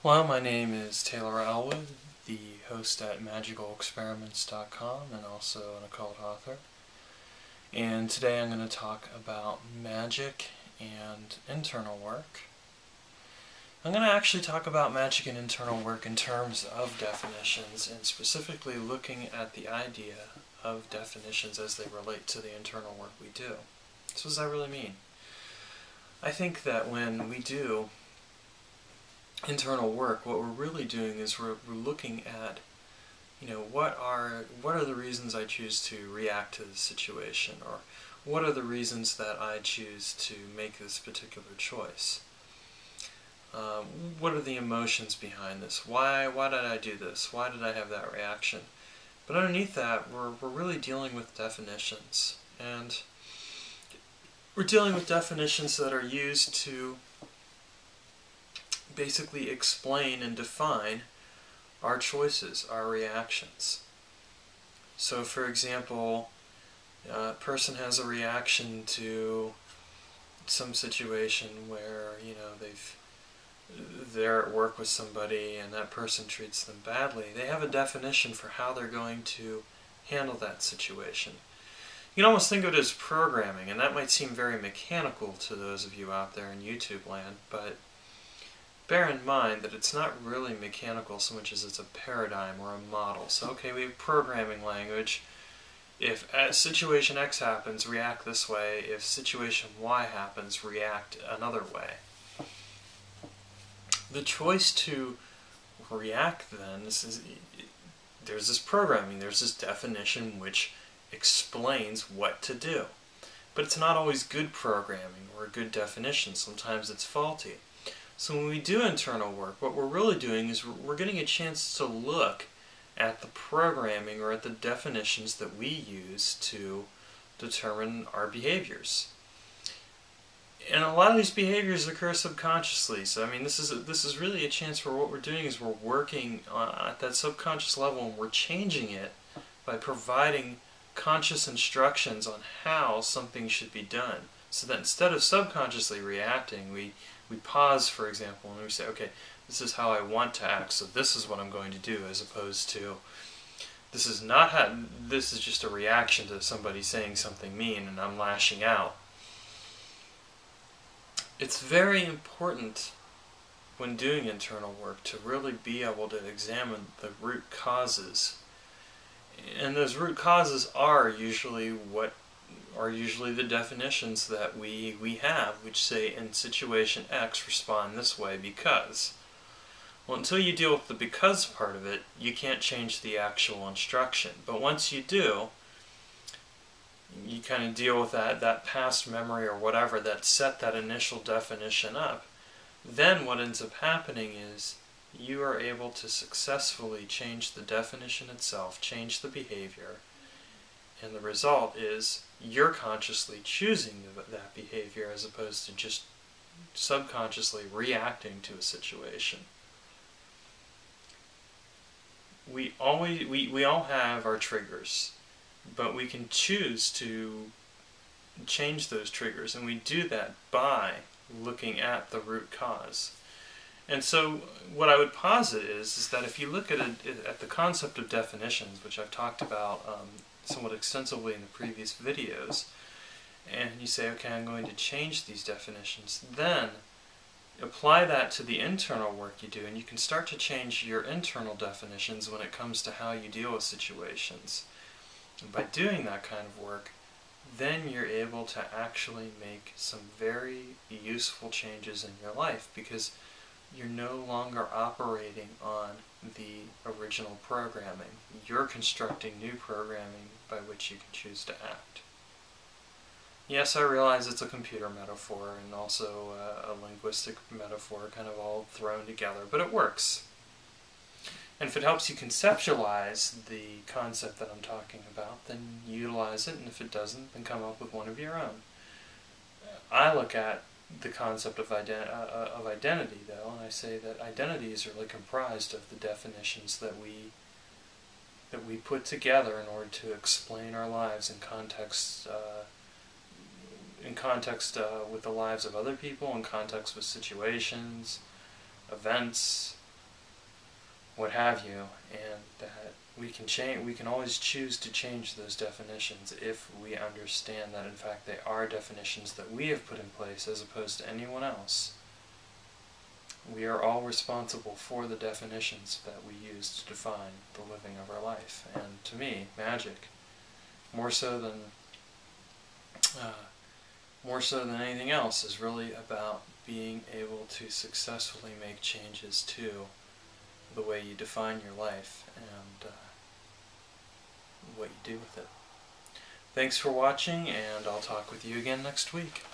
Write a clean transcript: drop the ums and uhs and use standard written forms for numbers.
Hello, my name is Taylor Elwood, the host at MagicalExperiments.com and also an occult author. And today I'm going to talk about magic and internal work. I'm going to actually talk about magic and internal work in terms of definitions, and specifically looking at the idea of definitions as they relate to the internal work we do. So what does that really mean? I think that when we do internal work, what we're really doing is we're looking at, what are the reasons I choose to react to the situation, or what are the reasons that I choose to make this particular choice. What are the emotions behind this? Why did I do this? Why did I have that reaction? But underneath that, we're really dealing with definitions, and we're dealing with definitions that are used to basically explain and define our choices, our reactions. So for example, a person has a reaction to some situation where, they're at work with somebody and that person treats them badly. They have a definition for how they're going to handle that situation. You can almost think of it as programming, and that might seem very mechanical to those of you out there in YouTube land, but bear in mind that it's not really mechanical so much as it's a paradigm or a model. So okay, we have programming language. If situation X happens, react this way. If situation Y happens, react another way. The choice to react then, there's this programming, there's this definition which explains what to do. But it's not always good programming or a good definition. Sometimes it's faulty. So when we do internal work, what we're really doing is we're getting a chance to look at the programming or at the definitions that we use to determine our behaviors. And a lot of these behaviors occur subconsciously. So I mean, this is really a chance where what we're doing is we're working at that subconscious level, and we're changing it by providing conscious instructions on how something should be done. So that instead of subconsciously reacting, we pause, for example, and we say, okay, this is how I want to act, so this is what I'm going to do, as opposed to, this is just a reaction to somebody saying something mean and I'm lashing out. It's very important when doing internal work to really be able to examine the root causes. And those root causes are usually the definitions that we have, which say in situation X respond this way because. Well, until you deal with the because part of it, you can't change the actual instruction. But once you do, you kind of deal with that past memory or whatever that set that initial definition up. Then what ends up happening is you are able to successfully change the definition itself, change the behavior, and the result is you're consciously choosing that behavior as opposed to just subconsciously reacting to a situation. We all have our triggers, but we can choose to change those triggers, and we do that by looking at the root cause. And so what I would posit is that if you look at the concept of definitions, which I've talked about somewhat extensively in the previous videos, and you say, okay, I'm going to change these definitions, then apply that to the internal work you do, and you can start to change your internal definitions when it comes to how you deal with situations. And by doing that kind of work, then you're able to actually make some very useful changes in your life, because you're no longer operating on the original programming. You're constructing new programming by which you can choose to act. Yes, I realize it's a computer metaphor and also a linguistic metaphor, kind of all thrown together, but it works. And if it helps you conceptualize the concept that I'm talking about, then utilize it, and if it doesn't, then come up with one of your own. I look at the concept of identity, though, and I say that identity is really comprised of the definitions that we put together in order to explain our lives in context with the lives of other people, in context with situations, events, what have you, and that we can change. We can always choose to change those definitions if we understand that in fact they are definitions that we have put in place as opposed to anyone else. We are all responsible for the definitions that we use to define the living of our life. And to me, magic, more so than anything else, is really about being able to successfully make changes to the way you define your life and what you do with it. Thanks for watching, and I'll talk with you again next week.